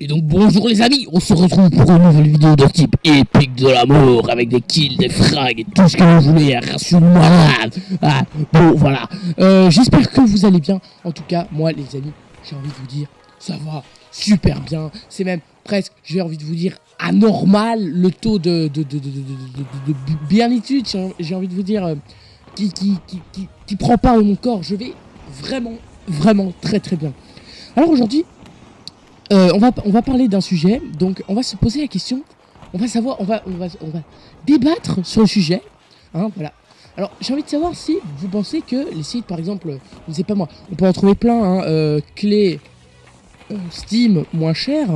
Et donc bonjour les amis, on se retrouve pour une nouvelle vidéo de type épique de la mort avec des kills, des frags et tout ce que vous voulez, ration malade. Ah, bon voilà, j'espère que vous allez bien. En tout cas, moi les amis, j'ai envie de vous dire, ça va super bien. C'est même presque, j'ai envie de vous dire, anormal le taux de béatitude, j'ai envie de vous dire, qui prend part de mon corps. Je vais vraiment très bien. Alors aujourd'hui, on va parler d'un sujet, donc on va se poser la question, on va débattre sur le sujet, hein, voilà. Alors j'ai envie de savoir si vous pensez que les sites, par exemple, je ne sais pas moi, on peut en trouver plein, hein, clés Steam moins chères.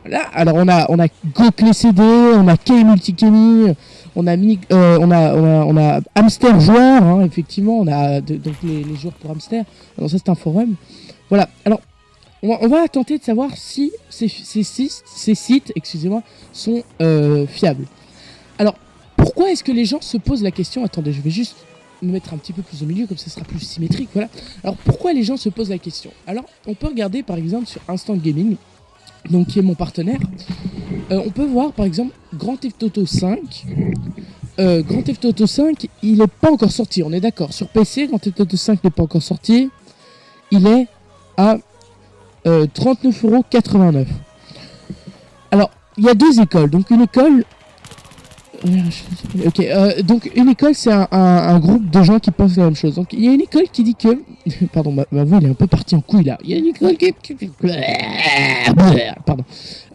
Voilà, alors on a GoClé CD, on a K-Multikemi, on a Hamster joueur, hein, effectivement, on a donc les joueurs pour Hamster. Alors ça c'est un forum. Voilà, alors on va tenter de savoir si ces sites, excusez-moi, sont fiables. Alors, pourquoi est-ce que les gens se posent la question? Attendez, je vais juste me mettre un petit peu plus au milieu, comme ça sera plus symétrique, voilà. Alors, pourquoi les gens se posent la question? Alors, on peut regarder, par exemple, sur Instant Gaming, donc qui est mon partenaire. On peut voir, par exemple, Grand Theft Auto 5. Grand Theft Auto 5, il n'est pas encore sorti, on est d'accord. Sur PC, Grand Theft Auto 5 n'est pas encore sorti. Il est à 39,89 €. Alors, il y a deux écoles. Donc, une école... donc, une école, c'est un groupe de gens qui pensent la même chose. Donc, il y a une école qui dit que... Pardon, ma voix, elle est un peu partie en couille, là. Il y a une école qui... Pardon.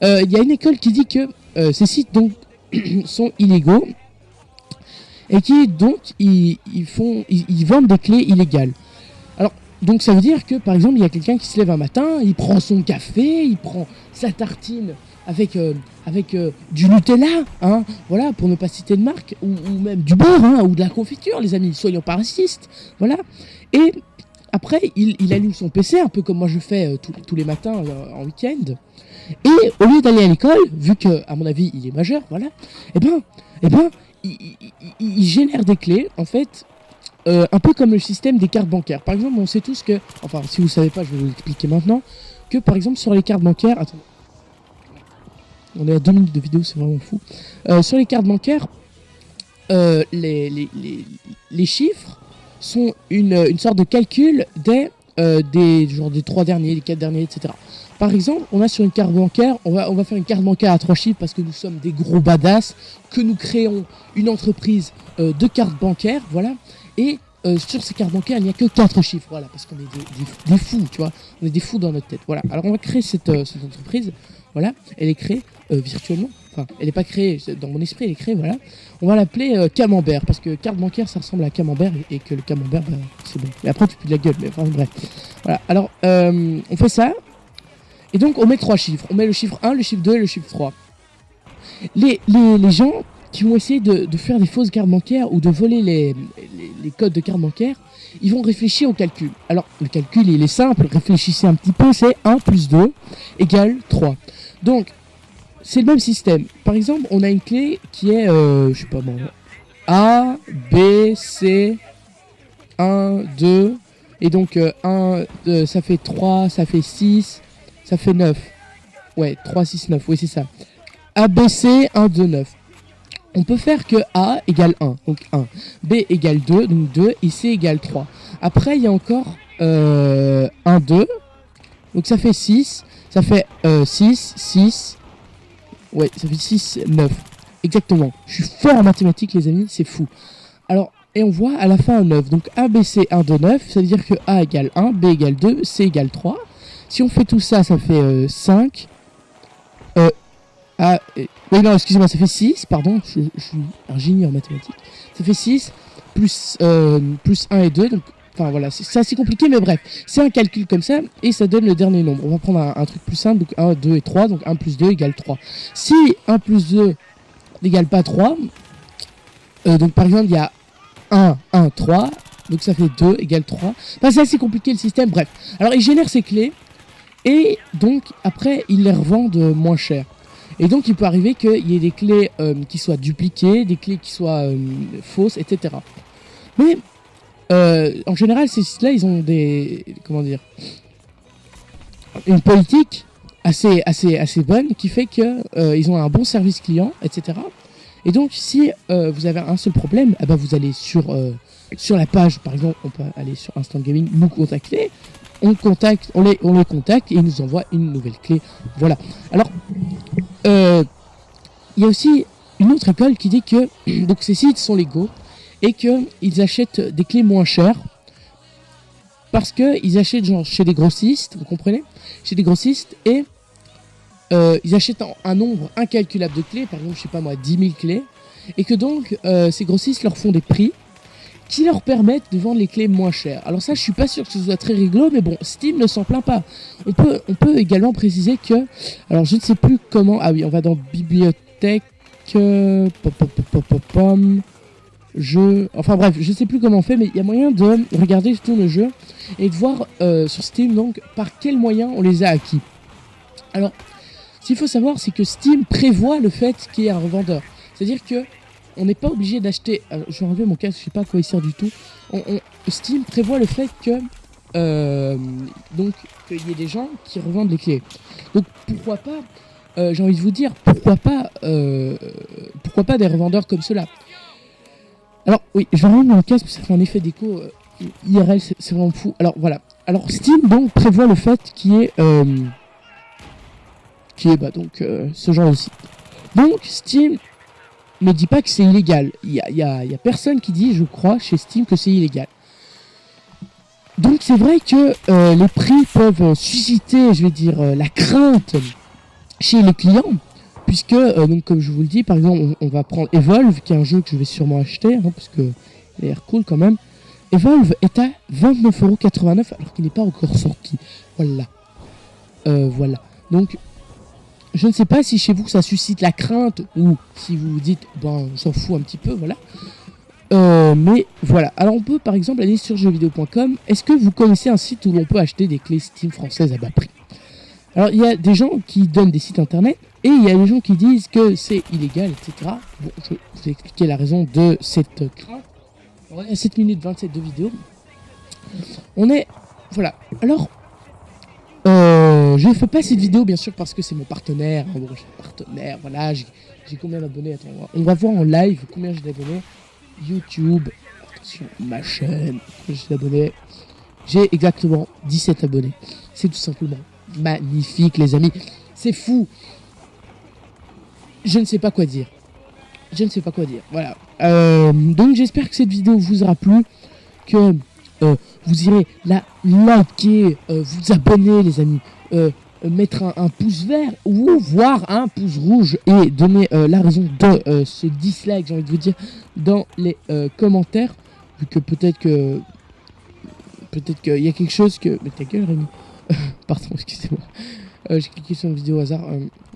Il y a une école qui dit que ces sites, donc, sont illégaux. Et qui, donc, ils vendent des clés illégales. Alors, donc ça veut dire que, par exemple, il y a quelqu'un qui se lève un matin, il prend son café, il prend sa tartine avec du Nutella, hein, voilà, pour ne pas citer de marque, ou même du beurre, hein, ou de la confiture, les amis, soyons pas racistes, voilà. Et après, il allume son PC, un peu comme moi je fais tous les matins en week-end. Et au lieu d'aller à l'école, vu que, à mon avis, il est majeur, voilà, eh ben, il génère des clés, en fait. Un peu comme le système des cartes bancaires. Par exemple, on sait tous que, enfin, si vous ne savez pas, je vais vous l'expliquer maintenant, que par exemple sur les cartes bancaires, attendez, on est à 2 minutes de vidéo, c'est vraiment fou. Sur les cartes bancaires, les chiffres sont une sorte de calcul des 3 derniers, des 4 derniers, etc. Par exemple, on a sur une carte bancaire, on va faire une carte bancaire à 3 chiffres parce que nous sommes des gros badass, que nous créons une entreprise de cartes bancaires, voilà. Et sur ces cartes bancaires, il n'y a que 4 chiffres, voilà, parce qu'on est des fous, tu vois, on est des fous dans notre tête, voilà. Alors on va créer cette entreprise, voilà, elle est créée virtuellement, enfin, elle n'est pas créée dans mon esprit, elle est créée, voilà. On va l'appeler Camembert, parce que carte bancaire, ça ressemble à Camembert, et que le Camembert, bah, c'est bon. Et après, tu pues de la gueule, mais enfin, bref. Voilà, alors, on fait ça, et donc on met 3 chiffres, on met le chiffre 1, le chiffre 2 et le chiffre 3. Les gens qui vont essayer de faire des fausses cartes bancaires ou de voler les codes de cartes bancaires, ils vont réfléchir au calcul. Alors, le calcul, il est simple, réfléchissez un petit peu, c'est 1 plus 2 égale 3. Donc, c'est le même système. Par exemple, on a une clé qui est, je sais pas moi, A, B, C, 1, 2, et donc 1, ça fait 3, ça fait 6, ça fait 9. Ouais, 3, 6, 9, oui c'est ça. A, B, C, 1, 2, 9. On peut faire que A égale 1, donc 1. B égale 2, donc 2. Et C égale 3. Après, il y a encore 1, 2. Donc ça fait 6. Ça fait 6, 6. Ouais, ça fait 6, 9. Exactement. Je suis fort en mathématiques, les amis, c'est fou. Alors, et on voit à la fin un 9. Donc A, B, C, 1, 2, 9. Ça veut dire que A égale 1, B égale 2, C égale 3. Si on fait tout ça, ça fait 5. Oui, non, excusez-moi, ça fait 6, pardon, je suis un génie en mathématiques. Ça fait 6, plus 1 et 2, donc, enfin voilà, c'est assez compliqué, mais bref, c'est un calcul comme ça, et ça donne le dernier nombre. On va prendre un truc plus simple, donc 1, 2 et 3, donc 1 plus 2 égale 3. Si 1 plus 2 n'égale pas 3, donc par exemple, il y a 1, 1, 3, donc ça fait 2 égale 3. Enfin, c'est assez compliqué le système, bref. Alors, il génère ces clés, et donc, après, il les revendent moins cher. Et donc, il peut arriver qu'il y ait des clés qui soient dupliquées, des clés qui soient fausses, etc. Mais, en général, ces sites-là, ils ont une politique assez bonne, qui fait que ils ont un bon service client, etc. Et donc, si vous avez un seul problème, eh ben, vous allez sur la page, par exemple, on peut aller sur Instant Gaming, nous contacter, on les contacte et ils nous envoient une nouvelle clé. Voilà. Alors, il y a aussi une autre école qui dit que donc ces sites sont légaux et qu'ils achètent des clés moins chères parce qu'ils achètent genre chez des grossistes, vous comprenez, chez des grossistes, et ils achètent un nombre incalculable de clés, par exemple, je sais pas moi, 10 000 clés, et que donc ces grossistes leur font des prix qui leur permettent de vendre les clés moins chères. Alors ça, je suis pas sûr que ce soit très rigolo, mais bon, Steam ne s'en plaint pas. On peut également préciser que, alors je ne sais plus comment, ah oui, on va dans bibliothèque, enfin bref, je sais plus comment on fait, mais il y a moyen de regarder tout le jeu et de voir sur Steam donc par quels moyens on les a acquis. Alors, ce qu'il faut savoir, c'est que Steam prévoit le fait qu'il y ait un revendeur. C'est-à-dire que on n'est pas obligé d'acheter. Je vais enlever mon casque, je sais pas à quoi il sert du tout. Steam prévoit le fait que donc qu'il y ait des gens qui revendent les clés. Donc pourquoi pas, j'ai envie de vous dire, pourquoi pas des revendeurs comme cela. Alors oui, je vais enlever mon casque parce que ça fait un effet d'écho. IRL, c'est vraiment fou. Alors voilà. Alors Steam donc prévoit le fait qu'il y ait ce genre de site. Donc Steam ne dit pas que c'est illégal. Il y a personne qui dit, je crois, chez Steam que c'est illégal. Donc c'est vrai que les prix peuvent susciter, je vais dire, la crainte chez les clients, puisque, donc comme je vous le dis, par exemple, on va prendre Evolve, qui est un jeu que je vais sûrement acheter, hein, parce que il a l'air cool quand même. Evolve est à 29,89€ alors qu'il n'est pas encore sorti. Voilà. Voilà. Donc, je ne sais pas si chez vous ça suscite la crainte ou si vous vous dites, ben, on s'en fout un petit peu, voilà. Mais voilà. Alors, on peut par exemple aller sur jeuxvideo.com. Est-ce que vous connaissez un site où l'on peut acheter des clés Steam françaises à bas prix? Alors, il y a des gens qui donnent des sites internet et il y a des gens qui disent que c'est illégal, etc. Bon, je vais vous expliquer la raison de cette crainte. On est à 7 minutes 27 de vidéo. On est... Voilà. Alors, je ne fais pas cette vidéo, bien sûr, parce que c'est mon partenaire. Bon, j'ai un partenaire, voilà. J'ai combien d'abonnés? Attends, on va voir en live combien j'ai d'abonnés. YouTube. Attention, ma chaîne. J'ai d'abonnés. J'ai exactement 17 abonnés. C'est tout simplement magnifique, les amis. C'est fou. Je ne sais pas quoi dire. Je ne sais pas quoi dire. Voilà. Donc j'espère que cette vidéo vous aura plu. Que vous irez la liker, vous abonner, les amis. Mettre un pouce vert ou voir un pouce rouge et donner la raison de ce dislike, j'ai envie de vous dire, dans les commentaires. Vu que peut-être qu'il y a quelque chose que... Mais ta gueule, Rémi. Pardon, excusez-moi. J'ai cliqué sur une vidéo au hasard.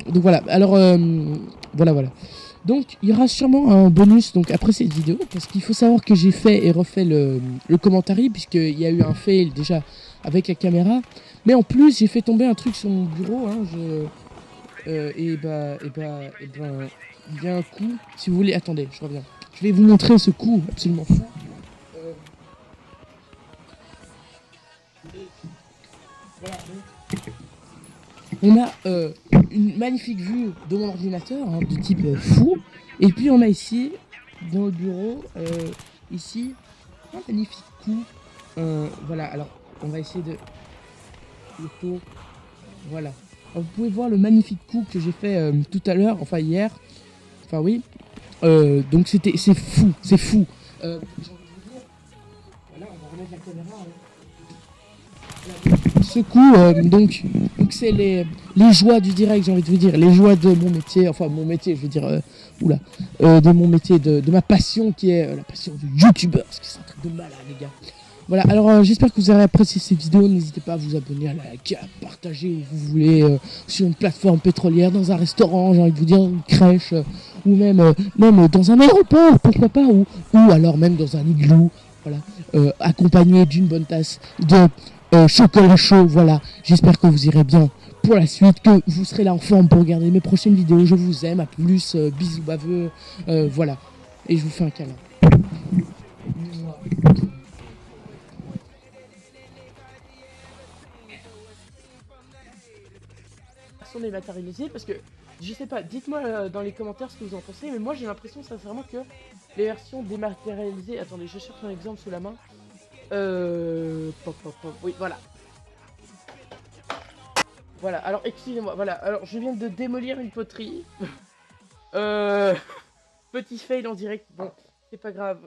Donc voilà, alors voilà. Donc il y aura sûrement un bonus donc après cette vidéo, parce qu'il faut savoir que j'ai fait et refait le commentary, puisqu'il y a eu un fail déjà avec la caméra. Mais en plus j'ai fait tomber un truc sur mon bureau, hein, il y a un coup, si vous voulez, attendez, je reviens. Je vais vous montrer ce coup absolument fou. Voilà, on a une magnifique vue de mon ordinateur, hein, de type fou. Et puis on a ici, dans le bureau, ici, un magnifique coup. Voilà, alors on va essayer de... Voilà. Alors, vous pouvez voir le magnifique coup que j'ai fait tout à l'heure, enfin hier. Enfin oui. Donc c'est fou, c'est fou. J'ai envie de vous dire, voilà, on va remettre la caméra. Hein. Ce coup, donc c'est les joies du direct, j'ai envie de vous dire, les joies de mon métier, enfin mon métier, je veux dire, de mon métier, de ma passion qui est la passion du youtubeur, parce que c'est un truc de malade, les gars. Voilà, alors j'espère que vous avez apprécié cette vidéo, n'hésitez pas à vous abonner, à liker, à partager où vous voulez, sur une plateforme pétrolière, dans un restaurant, j'ai envie de vous dire, une crèche, ou même dans un aéroport, pourquoi pas, ou alors même dans un igloo, voilà, accompagné d'une bonne tasse de chocolat chaud, voilà. J'espère que vous irez bien pour la suite, que vous serez là en forme pour regarder mes prochaines vidéos. Je vous aime, à plus, bisous baveux, voilà. Et je vous fais un câlin. versions dématérialisées, parce que, je sais pas, dites-moi dans les commentaires ce que vous en pensez, mais moi j'ai l'impression sincèrement que les versions dématérialisées... Attendez, je cherche un exemple sous la main. Oui, voilà. Voilà, alors excusez-moi, voilà, alors je viens de démolir une poterie. Petit fail en direct, bon, c'est pas grave.